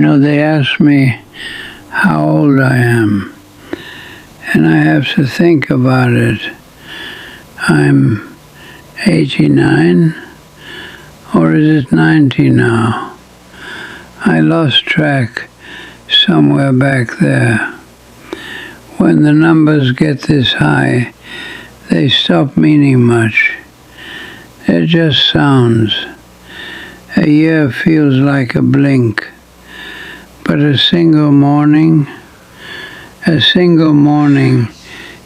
They ask me how old I am, and I have to think about it. I'm 89, or is it 90 now? I lost track somewhere back there. When the numbers get this high, they stop meaning much. They're just sounds. A year feels like a blink, but a single morning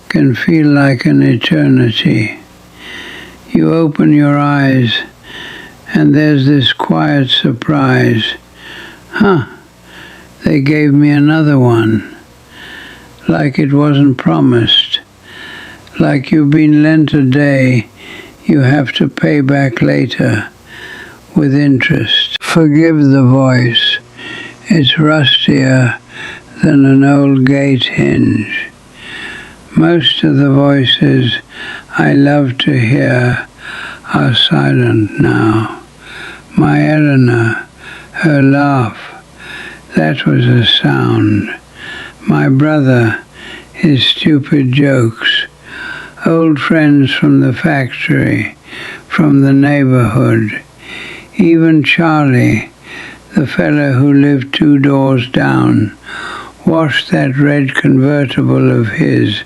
can feel like an eternity. You open your eyes, and there's this quiet surprise. They gave me another one. Like it wasn't promised. Like you've been lent a day you have to pay back later with interest. Forgive the voice. It's rustier than an old gate hinge. Most of the voices I love to hear are silent now. My Eleanor, her laugh, that was a sound. My brother, his stupid jokes. Old friends from the factory, from the neighborhood. Even Charlie, the fellow who lived 2 doors down, washed that red convertible of his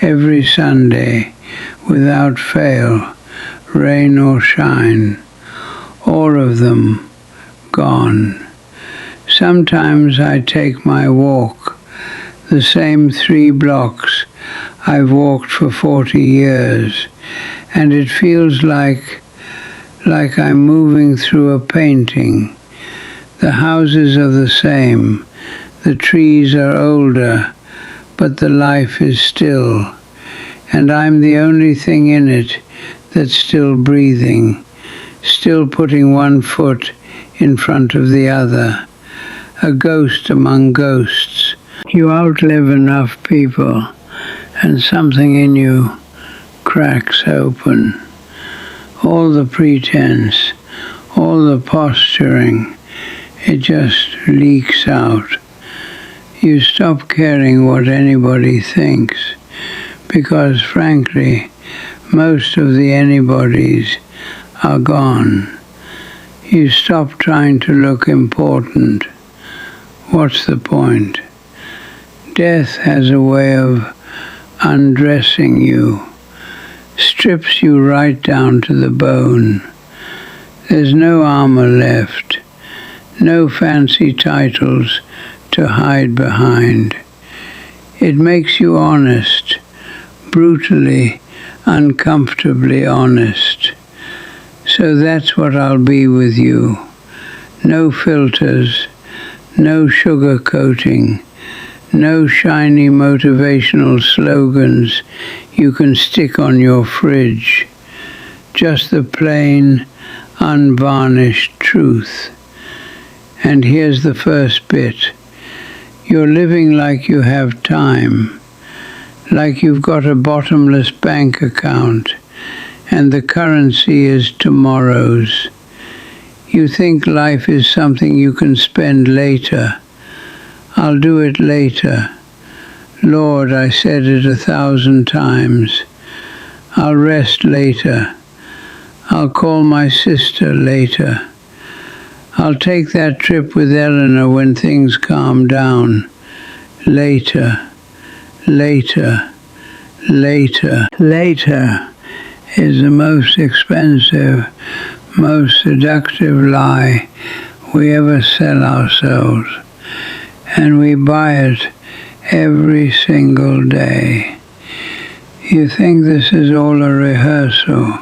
every Sunday without fail, rain or shine. All of them gone. Sometimes I take my walk, the same 3 blocks I've walked for 40 years, and it feels like I'm moving through a painting. The houses are the same, the trees are older, but the life is still, and I'm the only thing in it that's still breathing, still putting one foot in front of the other, a ghost among ghosts. You outlive enough people, and something in you cracks open. All the pretense, all the posturing, it just leaks out. You stop caring what anybody thinks, because frankly, most of the anybodies are gone. You stop trying to look important. What's the point? Death has a way of undressing you, strips you right down to the bone. There's no armor left, no fancy titles to hide behind. It makes you honest, brutally, uncomfortably honest. So that's what I'll be with you. No filters, no sugar coating, no shiny motivational slogans you can stick on your fridge. Just the plain, unvarnished truth. And here's the first bit. You're living like you have time, like you've got a bottomless bank account, and the currency is tomorrow's. You think life is something you can spend later. I'll do it later. Lord, I said it 1,000 times. I'll rest later. I'll call my sister later. I'll take that trip with Eleanor when things calm down. Later, later, later. Later is the most expensive, most seductive lie we ever sell ourselves. And we buy it every single day. You think this is all a rehearsal.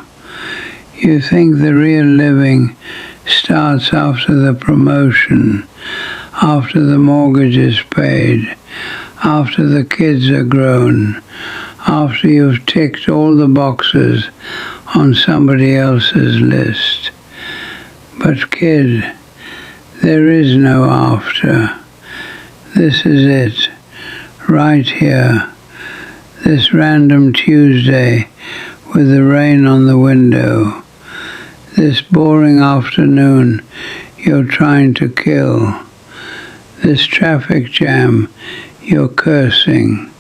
You think the real living starts after the promotion, after the mortgage is paid, after the kids are grown, after you've ticked all the boxes on somebody else's list. But kid, there is no after. This is it, right here, this random Tuesday with the rain on the window, this boring afternoon you're trying to kill, This traffic jam, you're cursing.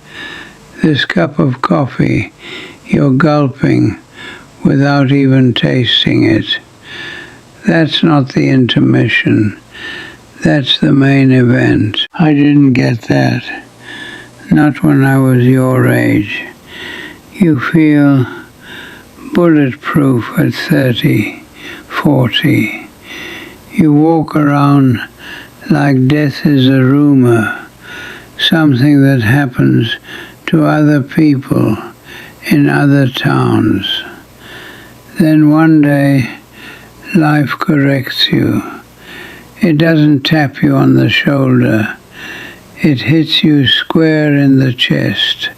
This cup of coffee, you're gulping without even tasting it. That's not the intermission. That's the main event. I didn't get that. Not when I was your age. You feel bulletproof at 30, 40. You walk around like death is a rumor, something that happens to other people in other towns. Then one day, life corrects you. It doesn't tap you on the shoulder. It hits you square in the chest.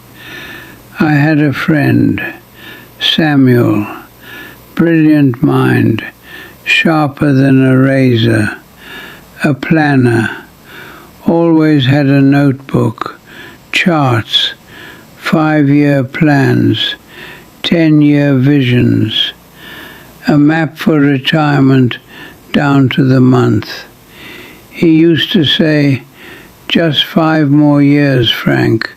I had a friend, Samuel, brilliant mind, sharper than a razor, a planner, always had a notebook, charts, 5-year plans, 10-year visions, a map for retirement down to the month. He used to say, "Just 5 more years, Frank.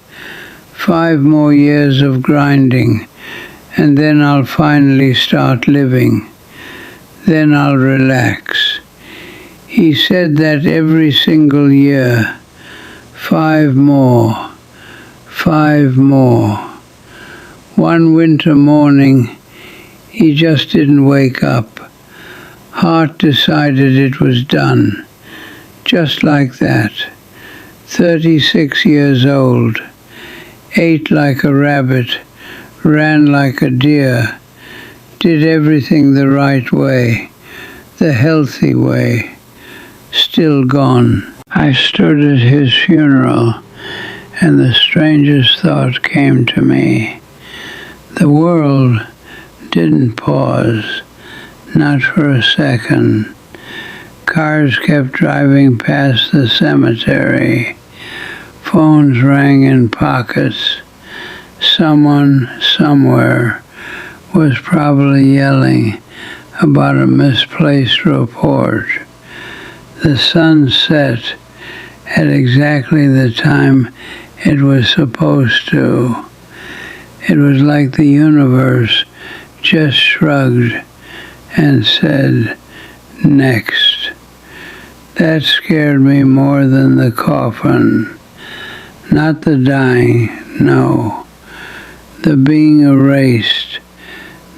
5 more years of grinding, and then I'll finally start living. Then I'll relax." He said that every single year. 5 more. 5 more. One winter morning, he just didn't wake up. Heart decided it was done. Just like that. 36 years old. Ate like a rabbit. Ran like a deer. Did everything the right way. The healthy way. Still gone. I stood at his funeral, and the strangest thought came to me. The world didn't pause, not for a second. Cars kept driving past the cemetery. Phones rang in pockets. Someone, somewhere, was probably yelling about a misplaced report. The sun set at exactly the time it was supposed to. It was like the universe just shrugged and said, "Next." That scared me more than the coffin. Not the dying, no. The being erased,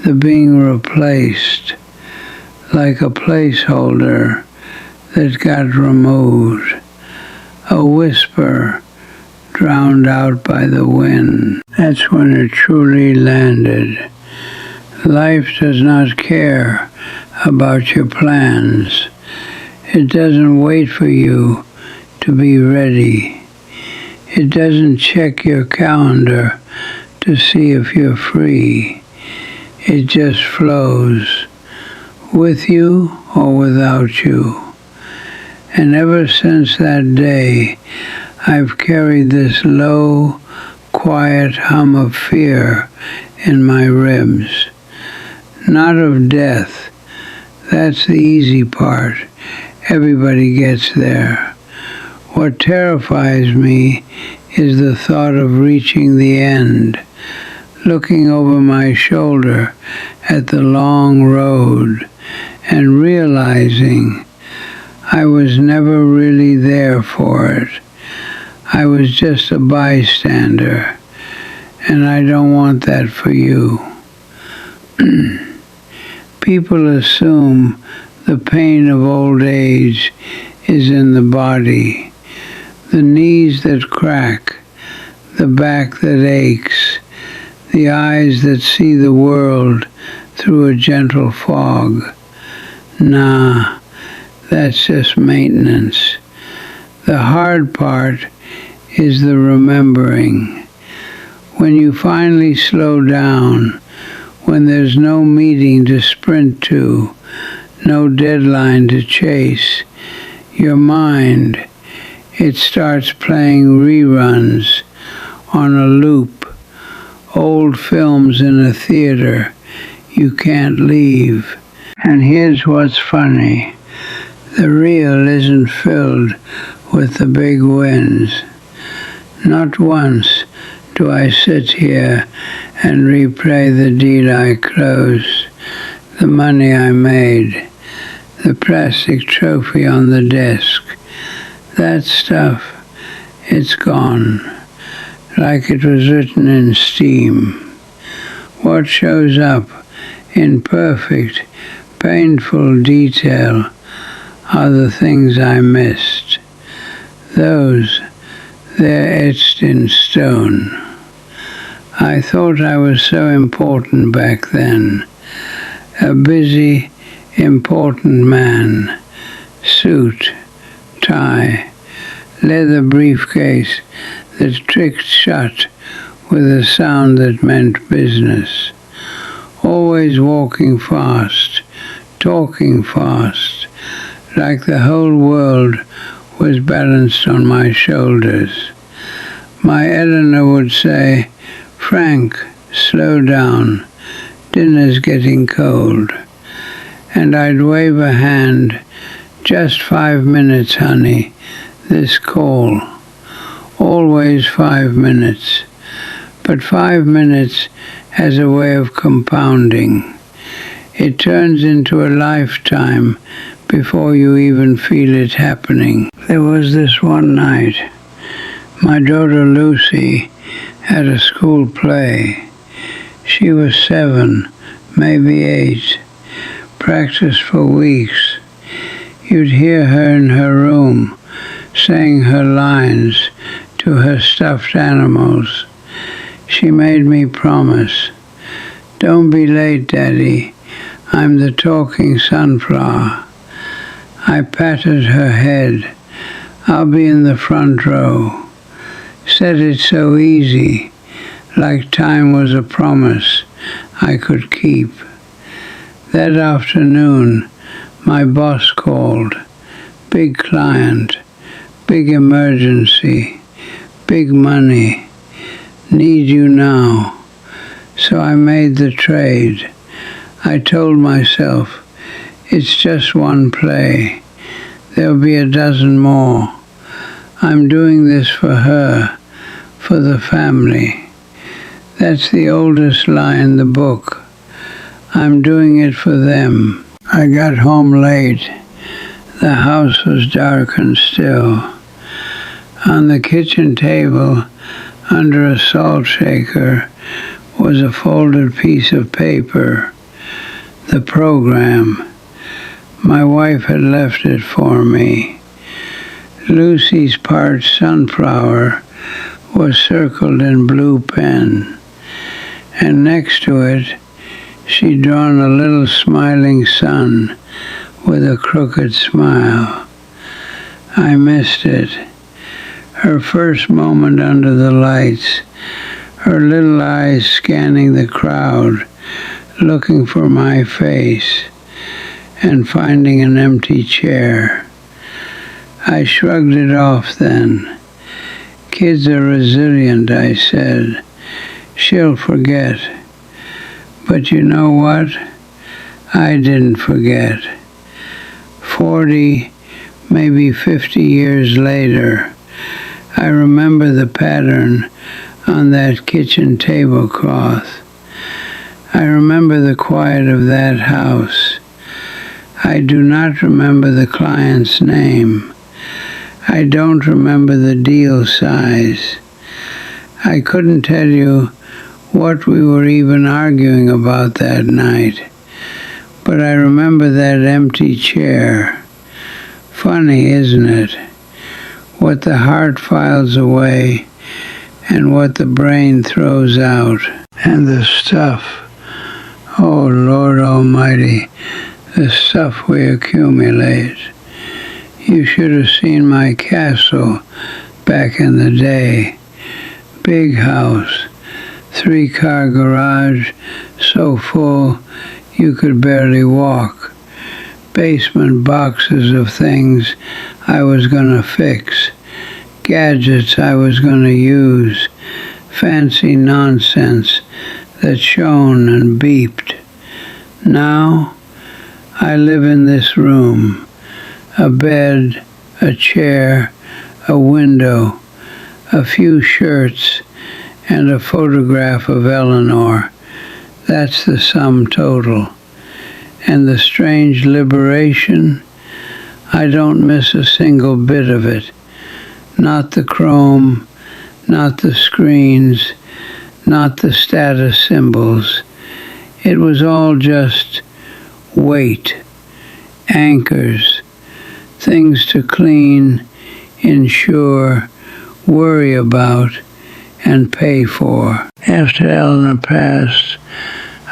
the being replaced, like a placeholder that got removed, a whisper drowned out by the wind. That's when it truly landed. Life does not care about your plans. It doesn't wait for you to be ready. It doesn't check your calendar to see if you're free. It just flows, with you or without you. And ever since that day, I've carried this low, quiet hum of fear in my ribs. Not of death. That's the easy part. Everybody gets there. What terrifies me is the thought of reaching the end, looking over my shoulder at the long road and realizing I was never really there for it. I was just a bystander, and I don't want that for you. People assume the pain of old age is in the body, the knees that crack, the back that aches, the eyes that see the world through a gentle fog. Nah, that's just maintenance. The hard part is the remembering. When you finally slow down, when there's no meeting to sprint to, no deadline to chase, your mind, it starts playing reruns on a loop, old films in a theater you can't leave. And here's what's funny. The reel isn't filled with the big wins. Not once do I sit here and replay the deal I closed, the money I made, the plastic trophy on the desk. That stuff, it's gone, like it was written in steam. What shows up in perfect, painful detail are the things I missed. Those, they're etched in stone. I thought I was so important back then. A busy, important man. Suit, tie, leather briefcase that clicked shut with a sound that meant business. Always walking fast, talking fast, like the whole world was balanced on my shoulders. My Eleanor would say, "Frank, slow down, dinner's getting cold." And I'd wave a hand, "Just 5 minutes, honey, this call." Always 5 minutes. But 5 minutes has a way of compounding. It turns into a lifetime before you even feel it happening. There was this one night. My daughter Lucy had a school play. She was 7, maybe 8. Practiced for weeks. You'd hear her in her room saying her lines to her stuffed animals. She made me promise, "Don't be late, Daddy. I'm the talking sunflower." I patted her head. "I'll be in the front row." Said it so easy, like time was a promise I could keep. That afternoon, my boss called. Big client, big emergency, big money. Need you now. So I made the trade. I told myself, it's just one play. There'll be a dozen more. I'm doing this for her, for the family. That's the oldest lie in the book. I'm doing it for them. I got home late. The house was dark and still. On the kitchen table, under a salt shaker, was a folded piece of paper. The program. My wife had left it for me. Lucy's part sunflower was circled in blue pen, and next to it she'd drawn a little smiling sun with a crooked smile. I missed it. Her first moment under the lights, her little eyes scanning the crowd, looking for my face, and finding an empty chair. I shrugged it off then. Kids are resilient, I said. She'll forget. But you know what? I didn't forget. 40, maybe 50 years later, I remember the pattern on that kitchen tablecloth. I remember the quiet of that house. I do not remember the client's name. I don't remember the deal size. I couldn't tell you what we were even arguing about that night, but I remember that empty chair. Funny, isn't it? What the heart files away and what the brain throws out. And the stuff, oh Lord Almighty, the stuff we accumulate. You should have seen my castle back in the day. Big house, 3-car garage, so full you could barely walk. Basement boxes of things I was gonna fix, gadgets I was gonna use, fancy nonsense that shone and beeped. Now, I live in this room. A bed, a chair, a window, a few shirts, and a photograph of Eleanor. That's the sum total. And the strange liberation, I don't miss a single bit of it. Not the chrome, not the screens, not the status symbols. It was all just weight, anchors, things to clean, insure, worry about, and pay for. After Eleanor passed,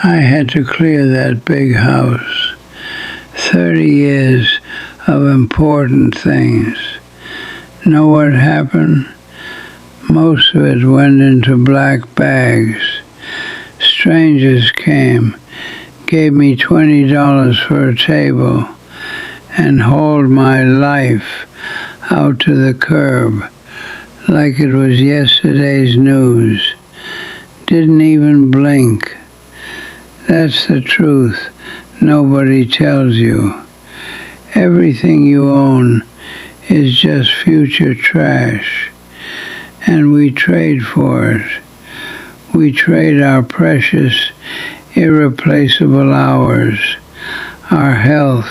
I had to clear that big house. 30 years of important things. Know what happened? Most of it went into black bags. Strangers came, gave me $20 for a table, and hauled my life out to the curb like it was yesterday's news. Didn't even blink. That's the truth nobody tells you. Everything you own is just future trash, and we trade for it. We trade our precious, irreplaceable hours, our health,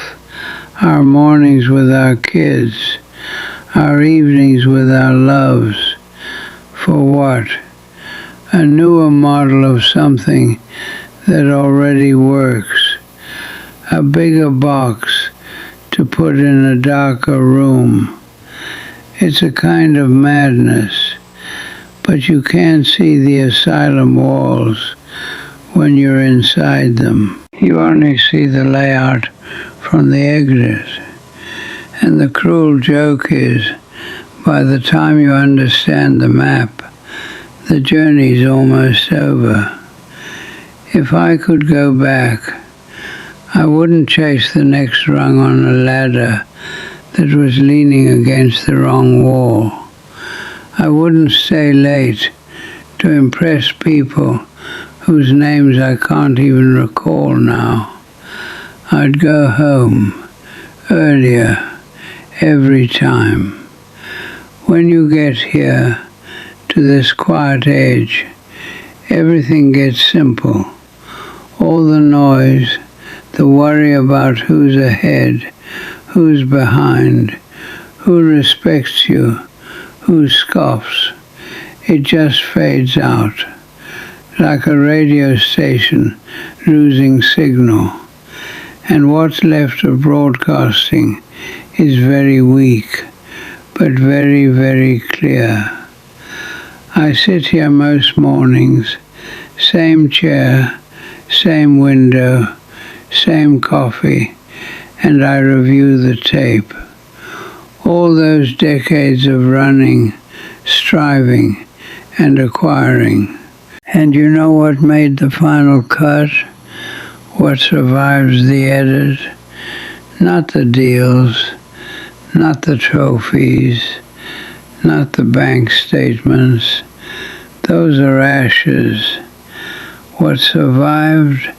our mornings with our kids, our evenings with our loves. For what? A newer model of something that already works. A bigger box to put in a darker room. It's a kind of madness, but you can't see the asylum walls when you're inside them. You only see the layout from the exit. And the cruel joke is, by the time you understand the map, the journey's almost over. If I could go back, I wouldn't chase the next rung on a ladder that was leaning against the wrong wall. I wouldn't stay late to impress people whose names I can't even recall now. I'd go home earlier every time. When you get here to this quiet age, everything gets simple. All the noise, the worry about who's ahead, who's behind, who respects you, who scoffs, it just fades out, like a radio station losing signal. And what's left of broadcasting is very weak, but very, very clear. I sit here most mornings, same chair, same window, same coffee, and I review the tape. All those decades of running, striving, and acquiring. And you know what made the final cut? What survives the edit? Not the deals, not the trophies, not the bank statements. Those are ashes. What survived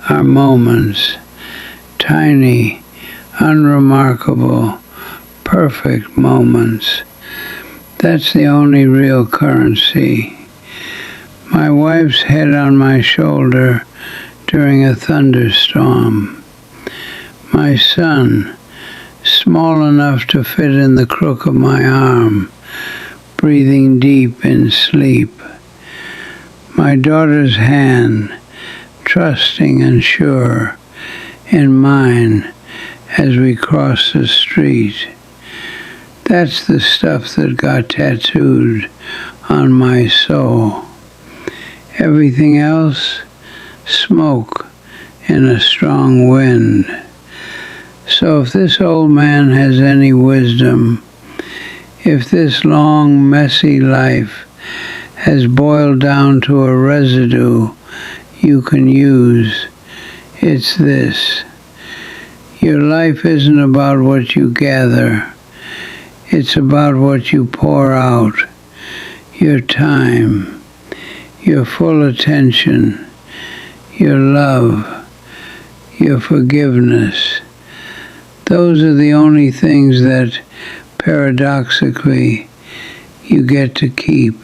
are moments, tiny, unremarkable, perfect moments. That's the only real currency. My wife's head on my shoulder during a thunderstorm. My son, small enough to fit in the crook of my arm, breathing deep in sleep. My daughter's hand, trusting and sure, in mine as we cross the street. That's the stuff that got tattooed on my soul. Everything else, smoke in a strong wind. So if this old man has any wisdom, if this long, messy life has boiled down to a residue you can use, it's this. Your life isn't about what you gather. It's about what you pour out. Your time, your full attention, your love, your forgiveness. Those are the only things that, paradoxically, you get to keep.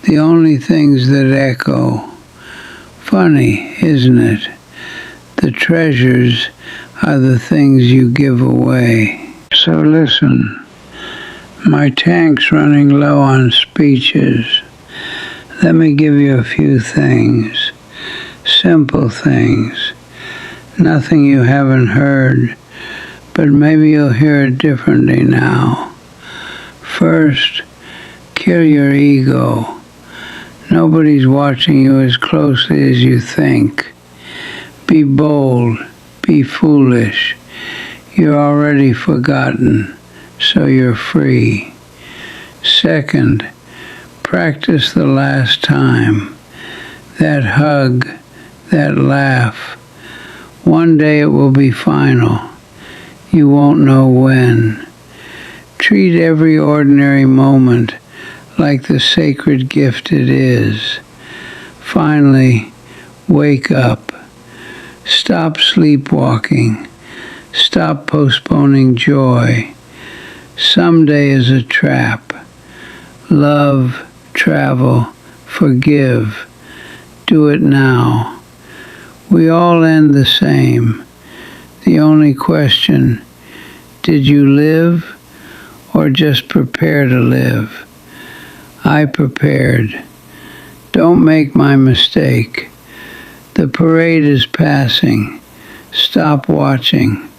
The only things that echo. Funny, isn't it? The treasures are the things you give away. So listen, my tank's running low on speeches. Let me give you a few things, simple things, nothing you haven't heard, but maybe you'll hear it differently now. First, kill your ego. Nobody's watching you as closely as you think. Be bold, be foolish. You're already forgotten, so you're free. Second, practice the last time. That hug, that laugh. One day it will be final. You won't know when. Treat every ordinary moment like the sacred gift it is. Finally, wake up. Stop sleepwalking. Stop postponing joy. Someday is a trap. Love, travel, forgive. Do it now. We all end the same. The only question, did you live or just prepare to live? I prepared. Don't make my mistake. The parade is passing. Stop watching.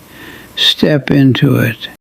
Step into it.